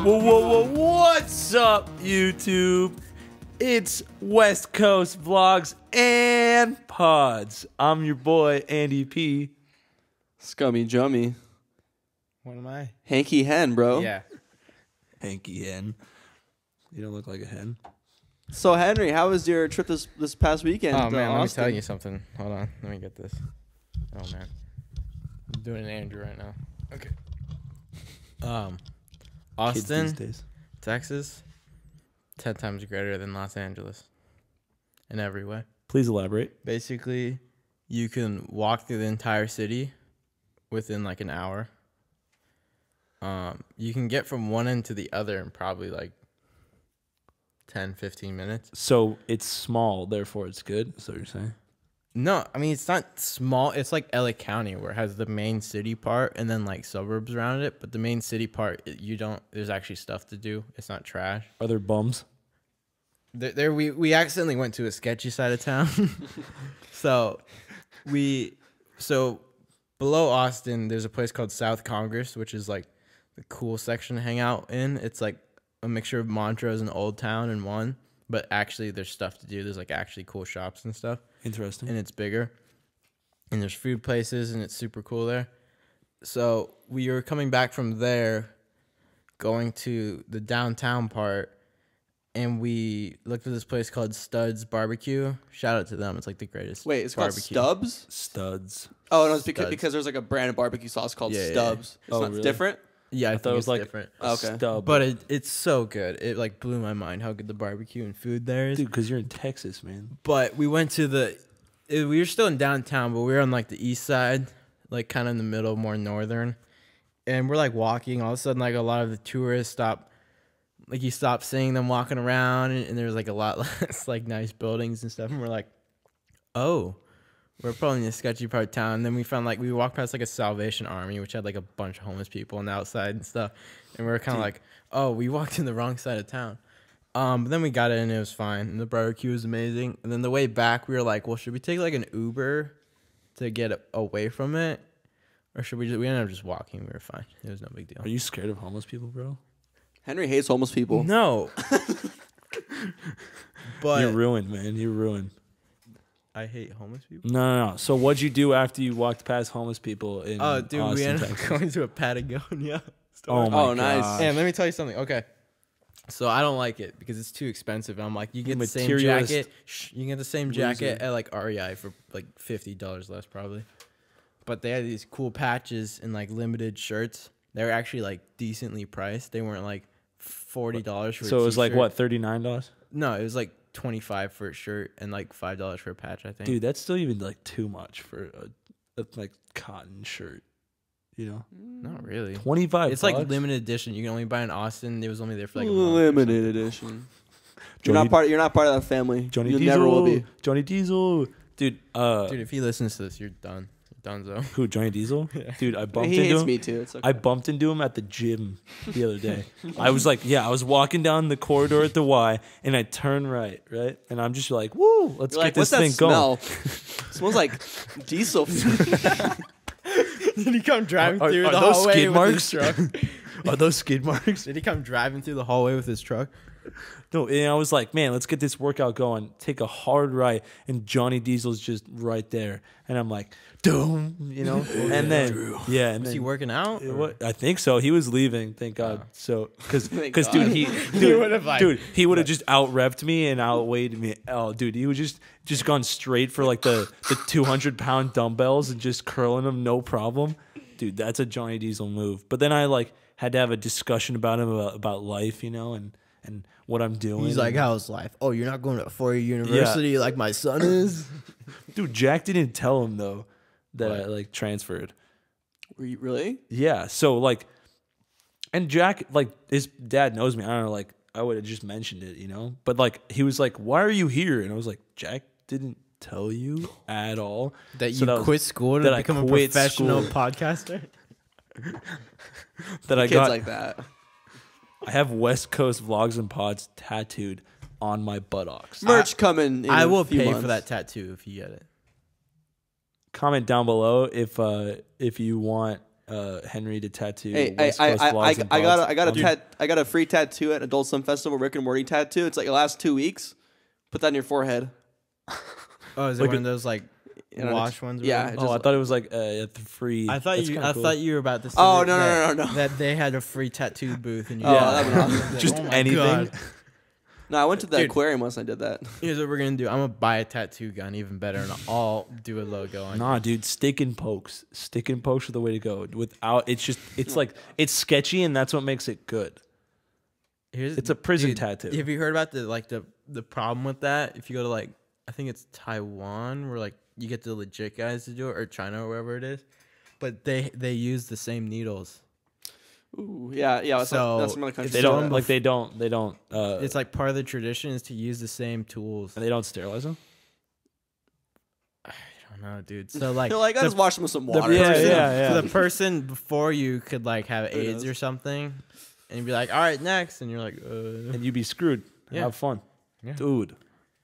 What's up, YouTube? It's West Coast Vlogs and Pods. I'm your boy, Andy P. Scummy Jummy. What am I? Hanky Hen, bro. Yeah. Hanky hen. You don't look like a hen. So, Henry, how was your trip this past weekend? Oh, man, let me Austin? tell you something. Hold on. Let me get this. Oh, man. I'm doing an Andrew right now. Okay. Austin, Kids these days. Texas, 10 times greater than Los Angeles in every way. Please elaborate. Basically, you can walk through the entire city within like an hour. You can get from one end to the other in probably like 10, 15 minutes. So it's small, therefore it's good. Is that what you're saying? No, I mean, it's not small. It's like LA County where it has the main city part and then like suburbs around it. But the main city part, there's actually stuff to do. It's not trash. Are there bums? We accidentally went to a sketchy side of town. So below Austin, there's a place called South Congress, which is like the cool section to hang out in. It's like a mixture of Montrose and Old Town in one. But actually, there's stuff to do. There's like actually cool shops and stuff. Interesting. And it's bigger. And there's food places, and it's super cool there. So we were coming back from there, going to the downtown part, and we looked at this place called Studs Barbecue. Shout out to them. It's like the greatest. Wait, it's barbecue. called Stubbs? Studs. Oh, no, it's Studs. because there's like a brand of barbecue sauce called Yeah, Stubbs. yeah. It's not Really? different? Yeah, I thought it was like different. Okay. Stub. But it's so good. It like blew my mind how good the barbecue and food there is. Dude, because you're in Texas, man. But we went to we were still in downtown, but we were on like the east side, like kind of in the middle, more northern. And we're like walking. All of a sudden, like a lot of the tourists stop. Like you stop seeing them walking around, and there's like a lot less like nice buildings and stuff. And we're like, oh, we're probably in a sketchy part of town. And then we walked past like a Salvation Army, which had like a bunch of homeless people on the outside and stuff. And we were kind of like, oh, we walked in the wrong side of town. But then we got in and it was fine. And the barbecue was amazing. And then the way back, we were like, well, should we take like an Uber to get away from it? Or should we ended up just walking. We were fine. It was no big deal. Are you scared of homeless people, bro? Henry hates homeless people. No. But You're ruined, man. You're ruined. I hate homeless people. No. So what'd you do after you walked past homeless people in Oh, dude, Austin, we ended up Texas? going to a Patagonia store. Oh, my Oh, nice. gosh. And let me tell you something. Okay. So I don't like it because it's too expensive. I'm like, you get the same Materialist jacket. You can get the same jacket at like REI for like $50 less probably. But they had these cool patches and like limited shirts. They were actually like decently priced. They weren't like $40 for a So it was like, t-shirt. what, $39? No, it was like $25 for a shirt and like $5 for a patch, I think. Dude, that's still even like too much for a like cotton shirt. You know? Not really. 25. It's like limited edition. You can only buy in Austin. It was only there for like a month or Limited edition. You're not part of that family. Johnny You Diesel. never will be. Johnny Diesel. Dude, Dude, if he listens to this, you're done. You're donezo. who, Johnny Diesel? Yeah. Dude, I bumped He into hates him. me too. It's okay. I bumped into him at the gym the other day. I was like, I was walking down the corridor at the Y, and I turn right? And I'm just like, woo, let's You're get like, this what's that thing smell? going. Smells like diesel. Did he come driving Are- through are the those hallway skid with marks? his truck? Are those skid marks? Did he come driving through the hallway with his truck? No, and I was like, man, let's get this workout going. Take a hard right, and Johnny Diesel's just right there, and I'm like, doom, and then and Was then he working out? I think so. He was leaving, thank God. Oh. So, because Thank dude, God. he would've, like- he would have just out repped me and outweighed me. Oh, dude, he was just gone straight for like the 200-pound dumbbells and just curling them, no problem. Dude, that's a Johnny Diesel move. But then I like had to have a discussion about him about life, and what I'm doing. He's like, how's life? Oh, you're not going to a 4-year university like my son is? dude, Jack didn't tell him though that What? I like transferred. Were you really? Yeah, so like, and Jack, like, his dad knows me. I don't know, like, I would have just mentioned it, But like, he was like, "Why are you here?" And I was like, "Jack didn't tell you at all That So you was- quit school to that I become a quit professional school. podcaster? that I Kids got." like that. I have West Coast Vlogs and Pods tattooed on my buttocks. Merch coming. In I will a few pay months. for that tattoo if you get it. Comment down below if you want Henry to tattoo. Hey, West Coast vlogs and pods. I got a free tattoo at Adult Swim Festival, Rick and Morty tattoo. It's like the last 2 weeks. Put that on your forehead. Oh, is it one of those like wash ones? Yeah. Really? Oh, I thought it was like free. I thought you were about to say no. that they had a free tattoo booth and you that'd be awesome. Just oh anything. God. No, I went to the aquarium once and I did that. Here's what we're gonna do. I'm gonna buy a tattoo gun, even better, and I'll do a logo on. Nah, dude, stick and pokes. Stick and pokes are the way to go. Without it's like it's sketchy, and that's what makes it good. It's a prison tattoo. Have you heard about the problem with that? If you go to like, I think it's Taiwan, where like you get the legit guys to do it, or China or wherever it is, but they use the same needles. Ooh, yeah. So that's some other countries. They don't. It's like part of the tradition is to use the same tools. And they don't sterilize them. I don't know, dude. So like, They're like, I just wash them with some water. So the person before you could like have AIDS or something, and you'd be like, all right, next, and you're like, and you'd be screwed. Yeah. Have fun, Yeah. dude.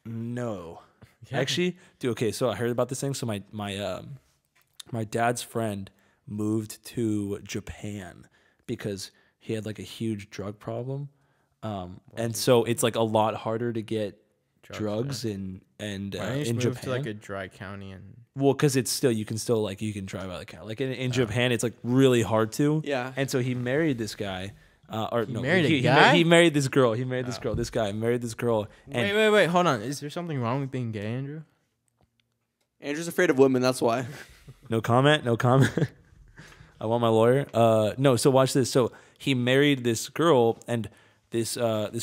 No, actually, dude. Okay, so I heard about this thing. So my dad's friend moved to Japan because he had like a huge drug problem, and so it's like a lot harder to get drugs in Japan. To like a dry county and well, because it's still you can drive out of the county. Like in Japan, it's like really hard to. Yeah. And so he married this guy. He married this girl. He married this girl. This guy married this girl. And wait, hold on. Is there something wrong with being gay, Andrew? Andrew's afraid of women. That's why. No comment. I want my lawyer. No. So watch this. So he married this girl, and this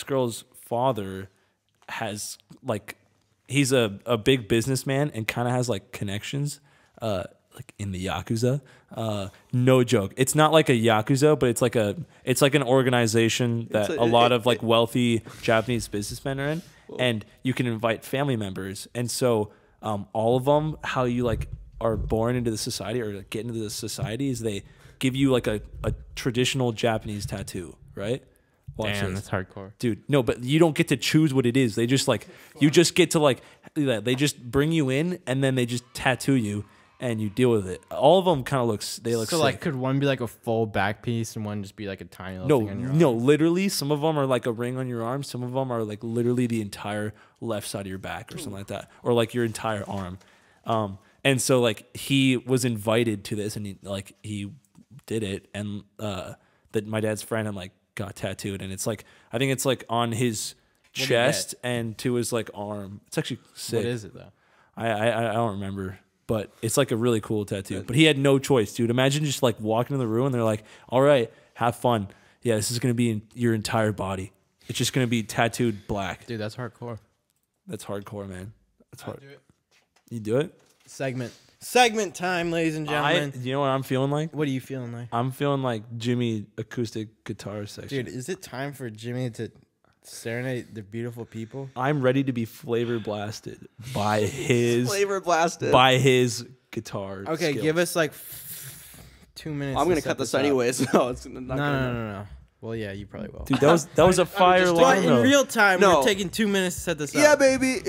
girl's father has like he's a big businessman and kind of has like connections like in the Yakuza. No joke. It's not like a Yakuza, but it's like an organization that a lot of like wealthy Japanese businessmen are in. Whoa. And you can invite family members. And so all of them, how you like are born into the society or like, get into the society is they give you like a traditional Japanese tattoo, right? Damn, that's hardcore. Dude, no, but you don't get to choose what it is. They just like, you just get to like, they just bring you in and then they just tattoo you and you deal with it. All of them kind of look so sick. Like, could one be like a full back piece and one just be like a tiny little thing on your arm? No, literally, some of them are like a ring on your arm. Some of them are like literally the entire left side of your back or something like that. Or like your entire arm. And so like he was invited to this and he did it. And that my dad's friend and like, got tattooed and it's like I think it's like on his chest and to his like arm. It's actually sick. What is it though? I don't remember, but it's like a really cool tattoo. But he had no choice, dude. Imagine just like walking in the room and they're like, "All right, have fun. Yeah, this is gonna be in your entire body. It's just gonna be tattooed black." Dude, that's hardcore. That's hardcore, man. That's hard. Do it. You do it? Segment time, ladies and gentlemen. You know what I'm feeling like? What are you feeling like? I'm feeling like Jimmy acoustic guitar section. Dude, is it time for Jimmy to serenade the beautiful people? I'm ready to be flavor blasted by his guitar. Okay, skills. Give us like 2 minutes. I'm gonna cut this anyway, so it's not. No. Well, yeah, you probably will. Dude, that was a fire line. In real time, we're taking 2 minutes to set this up. Yeah, baby.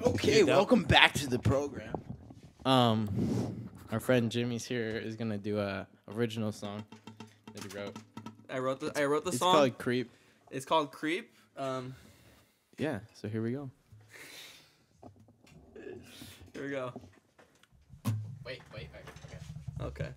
Okay, welcome back to the program. Our friend Jimmy's here is gonna do a original song that he wrote. I wrote the song. It's called Creep. It's called Creep. Yeah. So here we go. Here we go. Wait. Okay.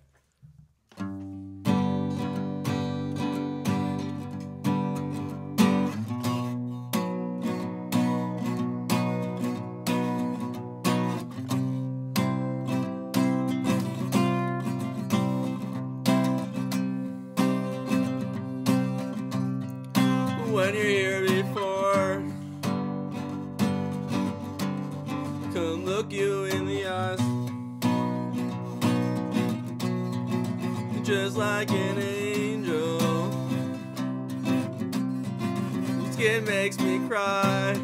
When you're here before, couldn't look you in the eyes, just like an angel. Your skin makes me cry.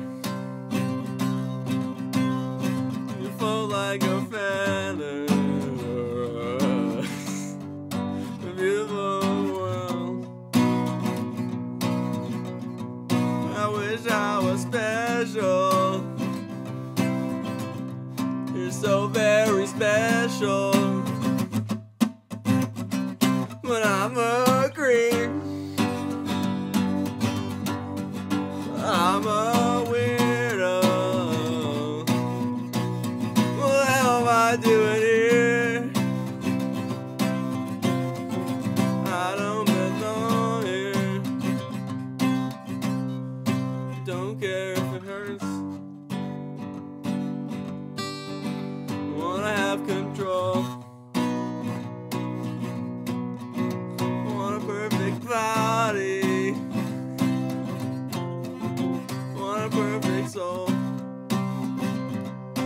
You float like a feather. A beautiful world. I wish I was special. You're so very special. don't care if it hurts. Wanna have control. Want a perfect body. Want a perfect soul. I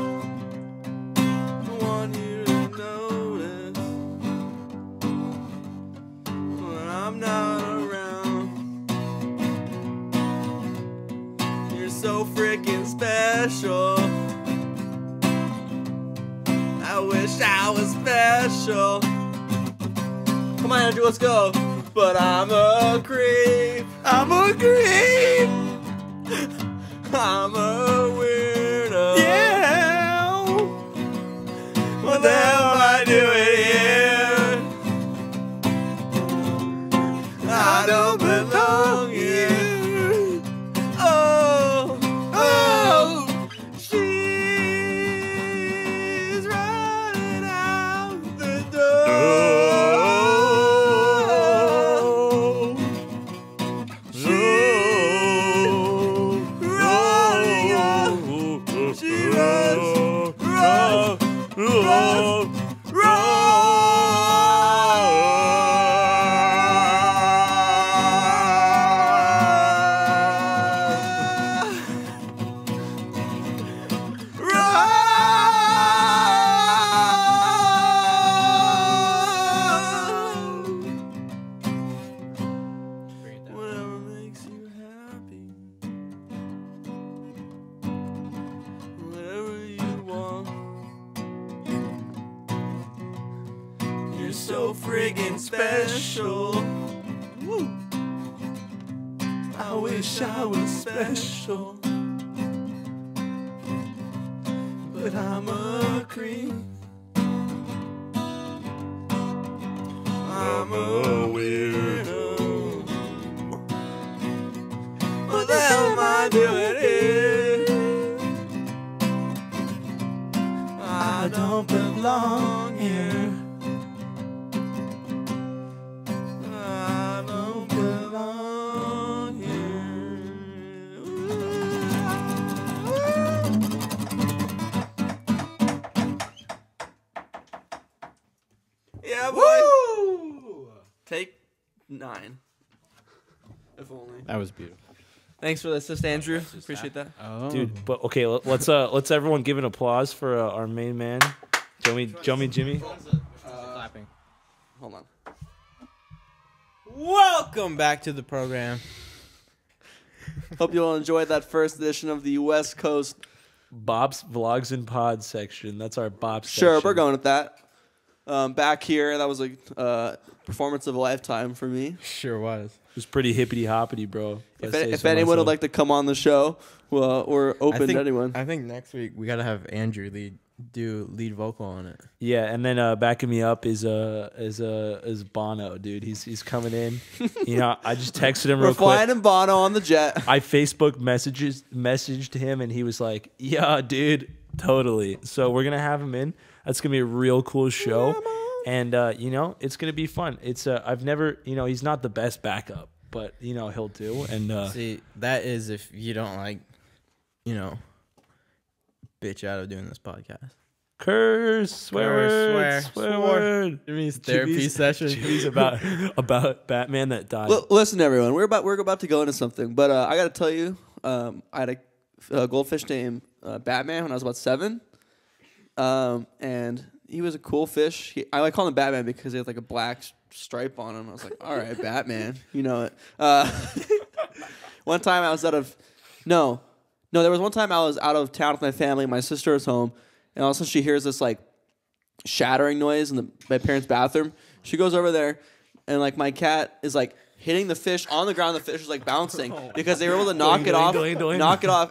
want you to notice when I'm not around. You're so freaking special. I wish I was special. Come on, Andrew, let's go. But I'm a creep. I'm a creep. I'm a weirdo. Yeah. What the hell am I doing here? I don't belong here. Oh, oh. She's running out the door. Whatever makes you happy. Whatever you want. You're so friggin' special. Woo. I wish I was special. But I'm a creep. I'm a weirdo. What the hell am I doing here? I don't belong here. I don't belong here. Yeah, boy. Take 9. If only. That was beautiful. Thanks for the assist, Andrew. Appreciate that. Oh, Dude, but okay, let's everyone give an applause for our main man, Jimmy. clapping. Hold on. Welcome back to the program. Hope you all enjoyed that first edition of the West Coast. Bob's Vlogs and Pods section. That's our Bob section. Sure, we're going with that. Back here, that was a performance of a lifetime for me. Sure was. It was pretty hippity hoppity, bro. If anyone would like to come on the show, well, we're open to anyone. I think next week we gotta have Andrew do lead vocal on it. Yeah, and then backing me up is Bono, dude. He's coming in. You know, I just texted him We're real flying quick. in Bono on the jet. I Facebook messaged him, and he was like, "Yeah, dude, totally." So we're gonna have him in. That's gonna be a real cool show, and you know, it's gonna be fun. It's I've never, you know, he's not the best backup, but you know, he'll do. And See, that is if you don't like, you know, bitch out of doing this podcast. curse, swear word. Jimmy's therapy session. Jimmy's about Batman that died. Listen, everyone, we're about to go into something, but I got to tell you, I had a goldfish named Batman when I was about 7, and he was a cool fish. I like calling him Batman because he had like a black stripe on him. I was like, all right, Batman, you know it. One time I was there was one time I was out of town with my family. My sister was home, and all of a sudden she hears this like shattering noise in my parents' bathroom. She goes over there, and like my cat is like hitting the fish on the ground. The fish is like bouncing because they were able to knock it off,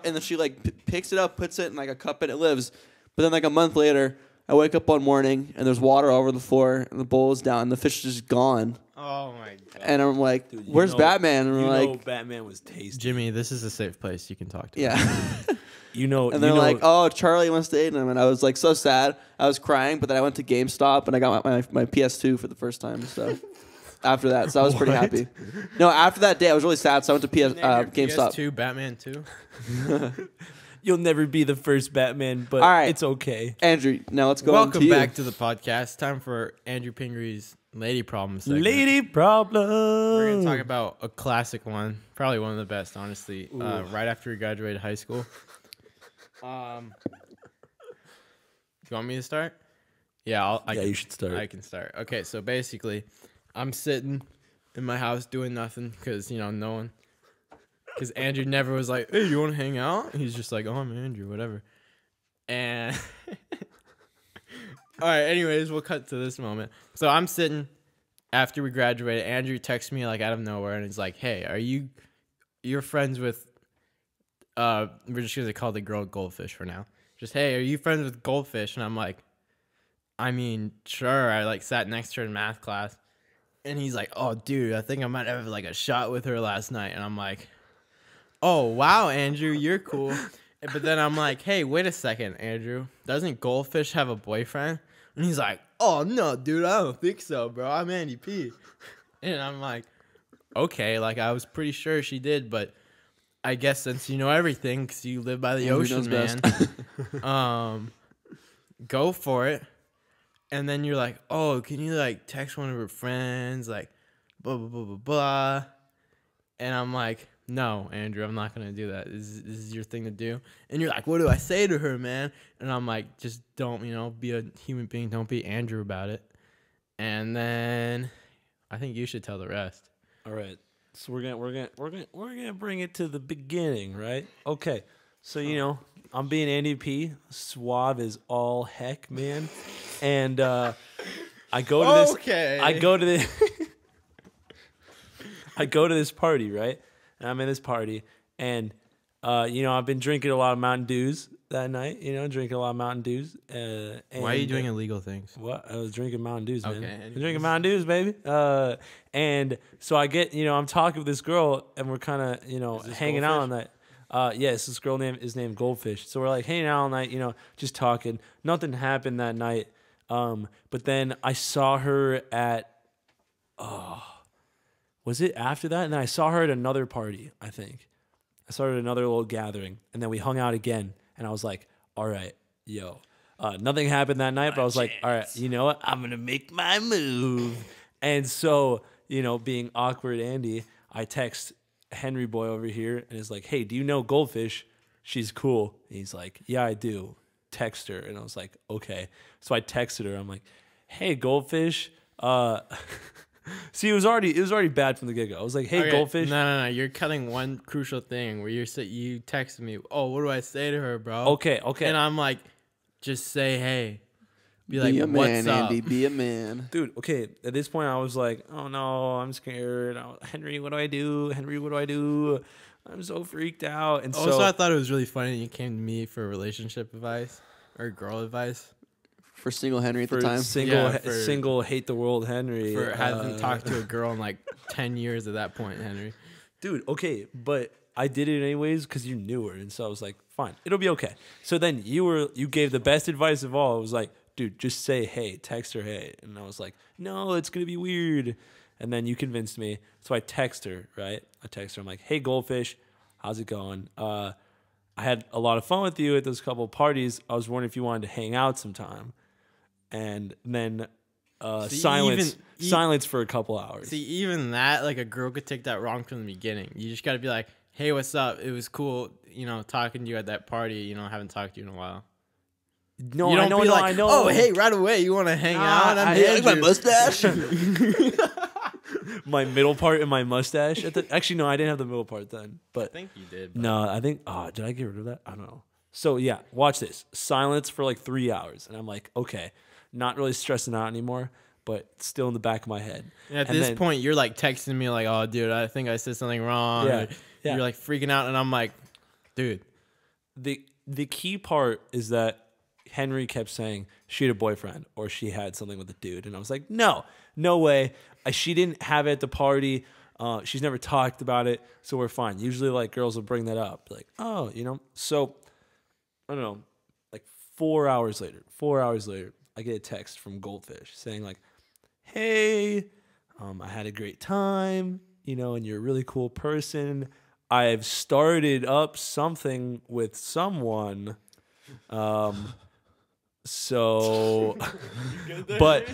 and then she like picks it up, puts it in like a cup, and it lives. But then like a month later, I wake up one morning and there's water all over the floor, and the bowl is down, and the fish is just gone. Oh my god! And I'm like, dude, where's Batman? And we're like, Batman was tasty. Jimmy, this is a safe place. You can talk to him. Yeah. You know, and they're like, oh, Charlie wants to eat him. And I was like so sad. I was crying, but then I went to GameStop and I got my PS2 for the first time. So after that, so I was pretty What? happy. No, after that day, I was really sad, so I went to GameStop. PS2, Batman 2. You'll never be the first Batman, but All right. it's okay. Andrew, now let's go on to Welcome you. back to the podcast. Time for Andrew Pingree's Lady Problem segment. Lady problem. We're going to talk about a classic one. Probably one of the best, honestly. Right after we graduated high school. Do you want me to start? Yeah, you should start. I can start. Okay, so basically, I'm sitting in my house doing nothing because, no one. Because Andrew never was like, hey, you want to hang out? He's just like, oh, I'm Andrew, whatever. And all right, anyways, we'll cut to this moment. So I'm sitting after we graduated. Andrew texts me like out of nowhere, and he's like, hey, you're friends with, we're just going to call the girl Goldfish for now. Just, hey, are you friends with Goldfish? And I'm like, I mean, sure. I sat next to her in math class. And he's like, oh, dude, I think I might have a shot with her last night. And I'm like, oh, wow, Andrew, you're cool. But then I'm like, hey, wait a second, Andrew. Doesn't Goldfish have a boyfriend? And he's like, oh, no, dude, I don't think so, bro. I'm Andy P. And I'm like, okay, I was pretty sure she did, but I guess since you know everything because you live by the Andrew ocean, knows man, go for it. And then you're like, oh, can you text one of her friends, blah, blah, blah, blah, blah. And I'm like, no, Andrew, I'm not going to do that. This is your thing to do. And you're like, what do I say to her, man? And I'm like, just don't, be a human being. Don't be Andrew about it. And then I think you should tell the rest. All right. So we're gonna bring it to the beginning, right? Okay. So I'm being Andy P. Suave as all heck, man. And I go to this. Okay. I go to this. I go to this party, right? And I'm in this party, and I've been drinking a lot of Mountain Dews that night. Drinking a lot of Mountain Dews. And, why are you doing illegal things? What? I was drinking Mountain Dews, man. Okay. I'm drinking Mountain Dews, baby. And so I get, I'm talking with this girl, and we're kind of, hanging out on that. Yes, this girl is named Goldfish. So we're hanging out all night, just talking. Nothing happened that night. But then I saw her at, was it after that? And then I saw her at another party, I think. I saw her at another little gathering. And then we hung out again. And I was like, all right, yo. Nothing happened that night, but I was like, all right, you know what? I'm going to make my move. And so, being awkward Andy, I text Henry boy over here and is like, hey, do you know Goldfish? She's cool. And he's like, yeah, I do. Text her. And I was like, okay. So I texted her. I'm like, hey, Goldfish. See, it was already bad from the get-go. I was like, hey, Okay, Goldfish. No. You're cutting one crucial thing where you texted me, oh, what do I say to her, bro? Okay. And I'm like, just say hey. Be a what's man, up? Andy. Be a man. Dude, okay. At this point, I was like, oh, no, I'm scared. Henry, what do I do? Henry, what do I do? I'm so freaked out. And Also, so I thought it was really funny that you came to me for relationship advice or girl advice. For single Henry at the for time. single hate the world Henry. For having talked to a girl in 10 years at that point, Henry. Dude, okay, but I did it anyways because you knew her, and so I was like, fine, it'll be okay. So then you gave the best advice of all. It was like, dude, just say hey, text her hey, and I was like, no, it's gonna be weird. And then you convinced me, so I text her, right? I text her, I'm like, hey, Goldfish, how's it going? I had a lot of fun with you at those couple of parties. I was wondering if you wanted to hang out sometime. And then silence for a couple hours. See, even that, a girl could take that wrong from the beginning. You just got to be like, hey, what's up? It was cool, talking to you at that party. Haven't talked to you in a while. No, you don't I know. Oh, hey, right away, you want to hang out? I like my mustache. My middle part and my mustache. Actually, no, I didn't have the middle part then. But I think you did. But. No, I think. Oh, did I get rid of that? I don't know. So yeah, watch this. Silence for 3 hours, and I'm like, okay, not really stressing out anymore, but still in the back of my head. And at this point, you're texting me oh, dude, I think I said something wrong. Yeah. You're freaking out, and I'm like, dude. The key part is that Henry kept saying she had a boyfriend or she had something with a dude, and I was like, no way. She didn't have it at the party. She's never talked about it, so we're fine. Usually, girls will bring that up, oh, So I don't know. 4 hours later, I get a text from Goldfish saying hey, I had a great time, and you're a really cool person. I've started up something with someone. So, but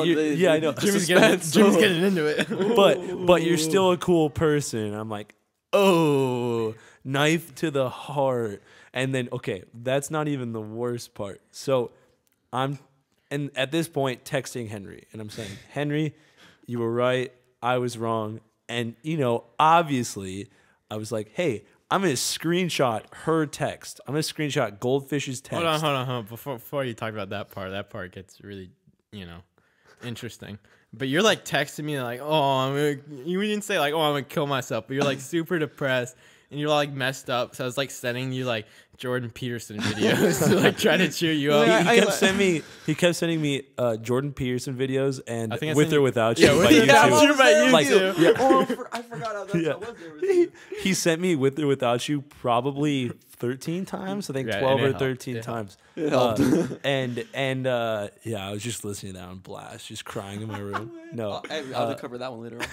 yeah, I know. Jimmy's getting into it. But you're still a cool person. I'm like, oh, knife to the heart. And then, okay, that's not even the worst part. So and at this point, texting Henry. And I'm saying, Henry, you were right. I was wrong. And, obviously, I was like, hey, I'm going to screenshot her text. I'm going to screenshot Goldfish's text. Hold on. Before you talk about that part gets really, interesting. But you're like texting me like, you didn't say like, I'm going to kill myself. But you're like super depressed. And you're like messed up, so I was like sending you like Jordan Peterson videos to like try to cheer you up. He kept sending me Jordan Peterson videos and I think With or Without You. Yeah, by YouTube. by YouTube. I forgot how that was there with you. He sent me With or Without You probably 13 times. I think 12 or 13 times. It helped. I was just listening to that on blast, just crying in my room. No, I'll cover that one later on.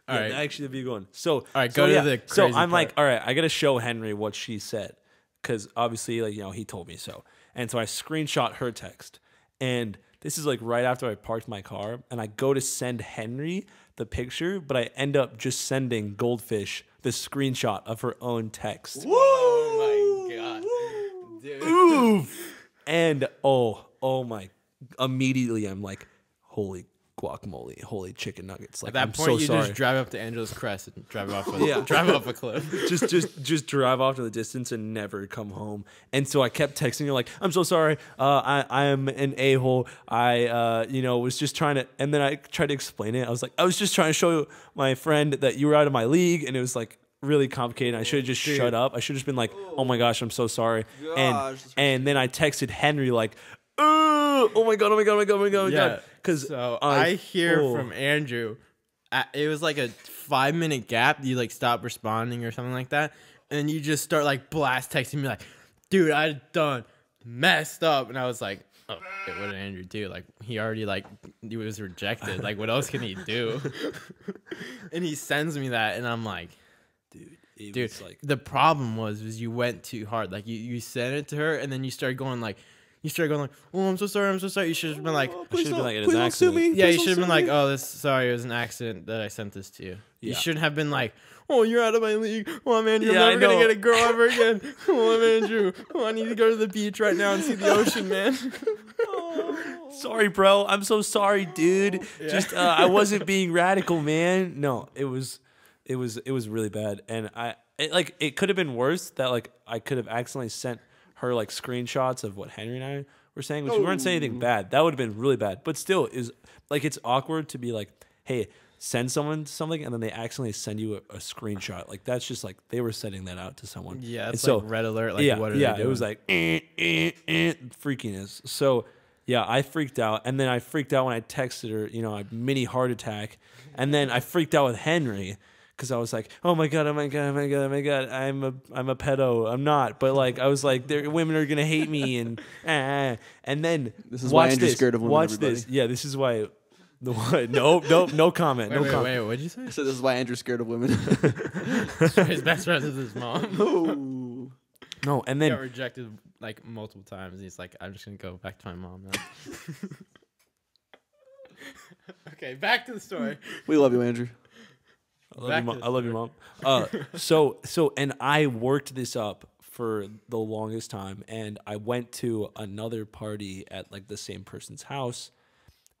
All right, actually, be going. So, to the so crazy I'm like, part. all right, I gotta show Henry what she said, because obviously, like he told me so, and so I screenshot her text, and this is like right after I parked my car, and I go to send Henry the picture, but I end up just sending Goldfish the screenshot of her own text. Oh my god, dude! Oof. And oh my! Immediately, I'm like, holy guacamole, holy chicken nuggets! Like, At that I'm point, so you sorry. just drive up to Angeles Crest and drive off a cliff. just drive off to the distance and never come home. And so I kept texting her like, I'm so sorry. I am an a-hole. I was just trying to, and then I tried to explain it. I was like, I was just trying to show my friend that you were out of my league, and it was like really complicated. I should have just shut up. I should have just been like, oh my gosh, I'm so sorry. And then I texted Henry like, oh my god, because I hear from Andrew, it was like a 5-minute gap. You like stop responding or something like that, and you just start like blast texting me like, dude, I done messed up. And I was like, oh shit, what did Andrew do? Like, he already like, he was rejected. Like, what else can he do? And he sends me that, and I'm like, dude, like, the problem was you went too hard. Like, you sent it to her, and then you started going like, oh, I'm so sorry. You should have been like, I should have been like, it was an accident. Yeah, you should have been like, oh, sorry, it was an accident that I sent this to you. Yeah. You shouldn't have been like, oh, you're out of my league. Oh, I'm Andrew. I'm never going to get a girl ever again. Oh, I'm Andrew. Oh, I need to go to the beach right now and see the ocean, man. Sorry, bro. I'm so sorry, dude. Yeah. Just, I wasn't being radical, man. No, it was really bad. And it could have been worse that like I could have accidentally sent her like screenshots of what Henry and I were saying, which we weren't saying anything bad. That would have been really bad. But still, is like, it's awkward to be like, hey, send someone something, and then they accidentally send you a screenshot. Like, that's just like they were sending that out to someone. Yeah, it's like red alert. Like, what are they doing? It was like freakiness. So yeah, I freaked out, and then I freaked out when I texted her, a mini heart attack, and then I freaked out with Henry. Because I was like, oh my god, I'm a pedo. I'm not, but like I was like, women are gonna hate me, and then this is why Andrew's scared of women. Watch this, yeah, this is why. No comment. Wait, what'd you say? I said this is why Andrew's scared of women. His best friend is his mom. No, and then he got rejected like multiple times. He's like, I'm just gonna go back to my mom now. Okay, back to the story. We love you, Andrew. I love your mom. So and I worked this up for the longest time, and I went to another party at like the same person's house,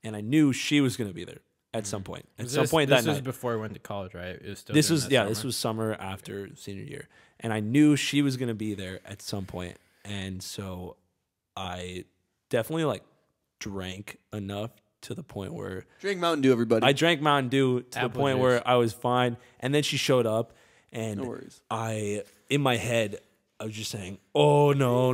and I knew she was going to be there at some point. At some point that night. This was before I went to college, right? It was still this was summer after senior year, and I knew she was going to be there at some point, and so I definitely like drank enough to the point where drink Mountain Dew, everybody. I drank Mountain Dew to the point where I was fine, and then she showed up, and no worries. In my head, I was just saying, "Oh no,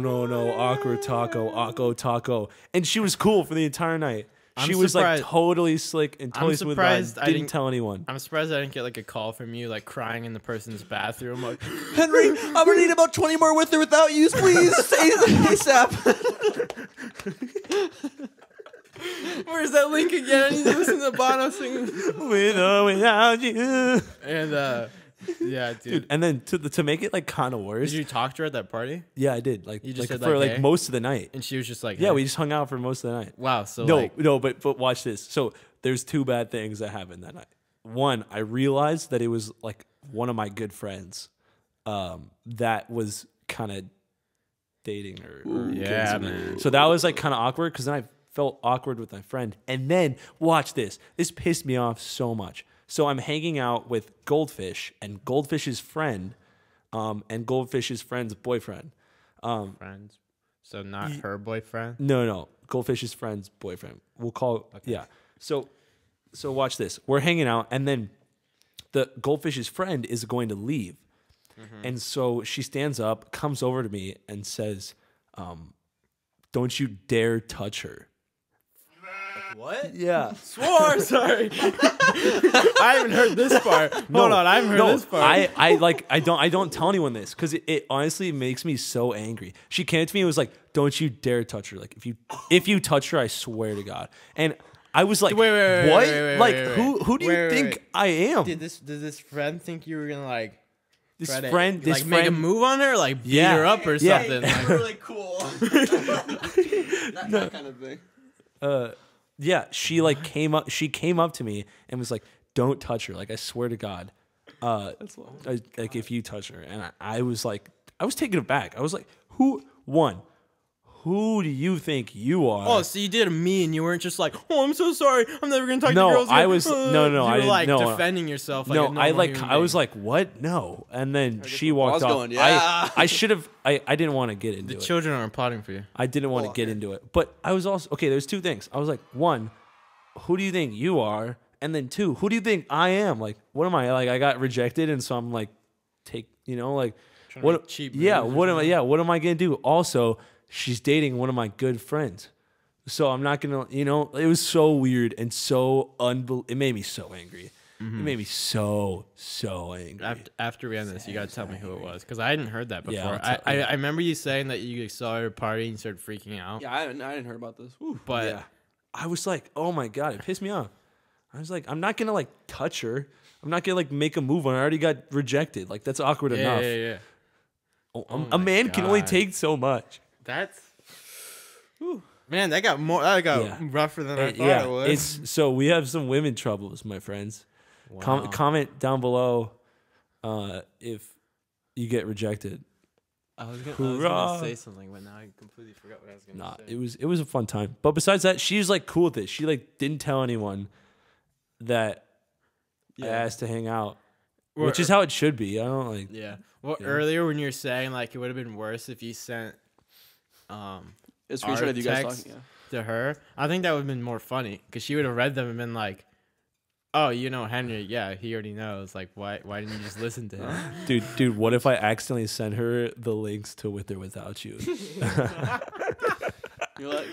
awkward taco," and she was cool for the entire night. She was like totally slick and totally smooth. Didn't tell anyone. I'm surprised I didn't get like a call from you, like crying in the person's bathroom, like, Henry, I'm gonna need about 20 more with or without yous, please, ASAP. Where's that link again? I need to listen to Bono sing. With or without you. And yeah, dude. And then to make it like kind of worse. Did you talk to her at that party? Yeah, I did. Like, You just like said, for like, like hey? most of the night. And she was just like, Yeah, hey. we just hung out for most of the night. Wow. So No, like, no, but watch this. So there's two bad things that happened that night. One, I realized that it was like one of my good friends that was kind of dating her. Or yeah, getting some- man. So that was like kind of awkward because then I felt awkward with my friend. And then watch this. This pissed me off so much. So I'm hanging out with Goldfish and Goldfish's friend, and Goldfish's friend's boyfriend. friends. So not her boyfriend. No, Goldfish's friend's boyfriend. We'll call yeah. So watch this. We're hanging out, and then the Goldfish's friend is going to leave, and so she stands up, comes over to me, and says, "Don't you dare touch her." What? Yeah. Swore. Sorry. I haven't heard this part. Hold on, I haven't heard this part. I don't tell anyone this because it honestly makes me so angry. She came to me and was like, "Don't you dare touch her! Like if you touch her, I swear to God." And I was like, Wait, "What? wait, Like wait, who do you wait, think wait. I am?" Did this friend think you were gonna like This try to, friend, this like friend, make a move on her, like beat Yeah. her up or Yeah. something? Like, really cool. that kind of thing. yeah, she like came up to me and was like, "Don't touch her! Like I swear to God, like if you touch her." And I was like, I was taken aback. I was like, Who do you think you are?" oh, so you did a me and you weren't just like, "Oh, I'm so sorry. I'm never gonna talk No, to girls." I again." was- no, You I were didn't- like no. defending yourself. Like No, a normal human I was being. like, "What? No!" And then she I walked was off. going, yeah. I should have. I didn't want to get into the it. children are applauding for you. I didn't want to get into it. But I was also okay. There's two things. I was like, one, who do you think you are? And then two, who do you think I am? Like, what am I? Like, I got rejected, and so I'm like, like, Trying to what? make cheap Yeah, moves or what am I? something? Yeah, what am I gonna do? Also, she's dating one of my good friends, so I'm not gonna. It was so weird and so It made me so angry. It made me so angry. After we end this, you gotta tell me who it was because I hadn't heard that before. Yeah, I'll tell- I remember you saying that you saw her at a party and you started freaking out. Yeah, I didn't hear about this. Whew. But Yeah. I was like, oh my God, it pissed me off. I was like, I'm not gonna like touch her. I'm not gonna like make a move on her. I already got rejected. Like that's awkward enough. yeah. Oh, Oh a my man can only God. take so much. That's man. That got Yeah. rougher than I thought Yeah, it would. it's so we have some women troubles, my friends. Wow. Comment down below if you get rejected. I was gonna Hoorah. say something, but now I completely forgot what I was gonna Nah, say. it was a fun time. But besides that, she's like cool with it. She like didn't tell anyone that I asked to hang out, Or- which is how it should be. I don't like. Yeah. Well, Yeah. earlier when you were saying like it would have been worse if you sent It's a screenshot of you guys text talking. to her, I think that would have been more funny because she would have read them and been like, "Oh, Henry, yeah, he already knows. Like, why didn't you just listen to him?" Dude, what if I accidentally sent her the links to With or Without You? You're like,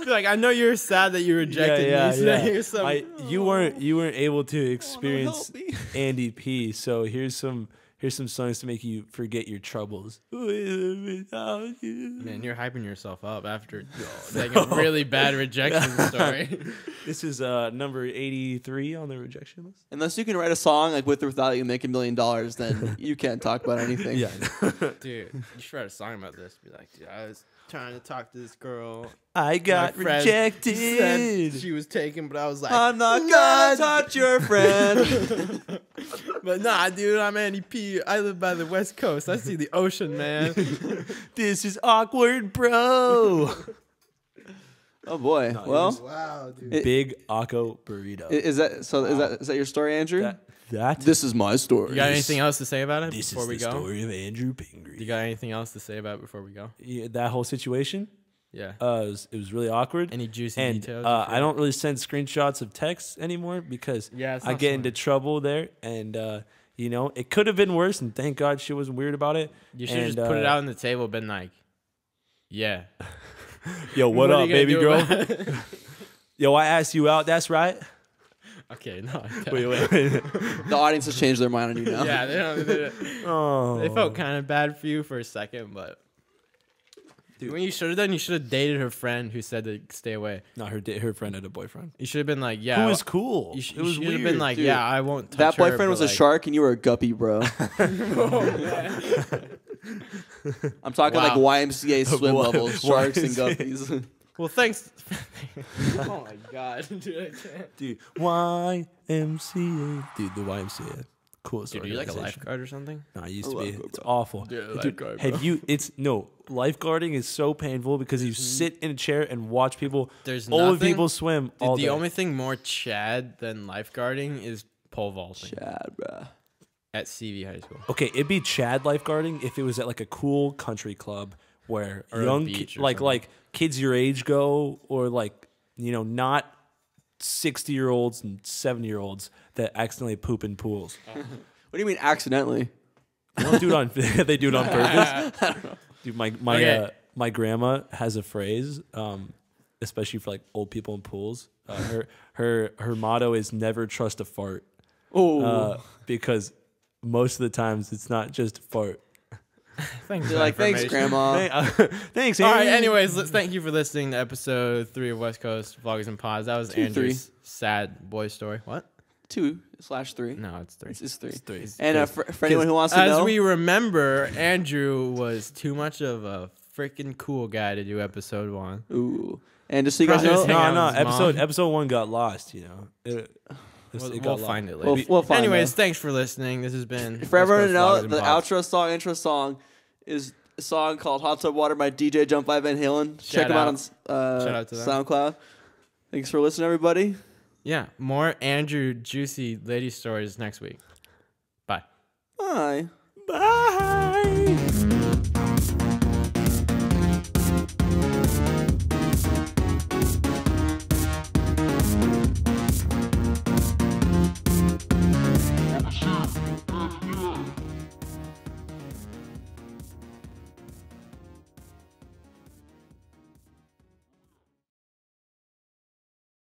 Be like, I know you're sad that you rejected me. So here's some. You weren't able to experience help me. Andy P. So here's some songs to make you forget your troubles. Without you. Man, you're hyping yourself up after saying a really bad rejection story. This is number 83 on the rejection list. unless you can write a song like with or without you make $1 million, then you can't talk about anything. Yeah. Dude, you should write a song about this. Be like, dude, I was trying to talk to this girl. I got My friend rejected. said she was taken, but I was like, I'm not gonna touch your friend. but nah, dude, I'm Andy P. I live by the West Coast. I see the ocean, man. This is awkward, bro. Oh boy. No, it Well, was- Wow, dude. Big Akko burrito. is that your story, Andrew? That This is my story. You got anything else to say about it This before is we the go? story of Andrew Pingree. You got anything else to say about it before we go? Yeah, that whole situation, Yeah. it was really awkward. Any juicy And details? I don't really send screenshots of texts anymore because Yeah, it's I not get smart. into trouble there. And, it could have been worse. And thank God she wasn't weird about it. You should have just put it out on the table, been like, yeah. Yo, what are up, you gonna baby do girl? about it? Yo, I asked you out. That's right. Okay, no. Wait. The audience has changed their mind on you now. Yeah, they Oh. felt kind of bad for you for a second, but Dude. When you should have done, you should have dated her friend who said to stay away. Not her friend had a boyfriend. You should have been like, yeah. Who was cool? You It was should weird. have been like, Dude, yeah, I won't touch That her, boyfriend was but, a shark and you were a guppy, bro. I'm talking like Wow. YMCA swim What? levels, sharks and YMCA. guppies. Well, thanks. Oh my god, dude, I can't. Dude, YMCA. Dude, the YMCA. Coolest Dude, are you like a organization. lifeguard or something? No, I used I to be. lifeguard, It's bro. awful. Dude, Dude, lifeguard, have you? It's no lifeguarding is so painful because you sit in a chair and watch people, There's old nothing- people swim Dude, all the day. only thing more Chad than lifeguarding is pole vaulting Chad, bro. at CV High School. Okay, it'd be Chad lifeguarding if it was at like a cool country club where Or a young beach or like something. kids your age go, or like not 60-year-olds and 70-year-olds that accidentally poop in pools. What do you mean accidentally? They don't do it on they do it on purpose. Dude, my Okay. my grandma has a phrase, especially for like old people in pools. Her motto is never trust a fart. Oh, Because most of the times it's not just a fart. Thanks. you're like, thanks, Grandma. Thanks, All right. Amy. Anyways, thank you for listening to episode 3 of West Coast Vloggers and Pods. That was 2, Andrew's sad boy story. What? 2/3. No, it's 3. It's 3. Three. And for anyone who wants to As know, we remember, Andrew was too much of a freaking cool guy to do episode 1. ooh, and just so you guys Probably know, just hang out No, with his mom. episode 1 got lost. We'll find it later. we'll find Anyways, out. thanks for listening. This has been For everyone to know, West Coast Vloggers and the Pods. outro song, intro song is a song called Hot Tub Water by DJ Jump by Van Halen. Check Shout them out out. on Shout out to them. SoundCloud. Thanks for listening, everybody. Yeah, more Andrew juicy lady stories next week. Bye. Bye. Bye.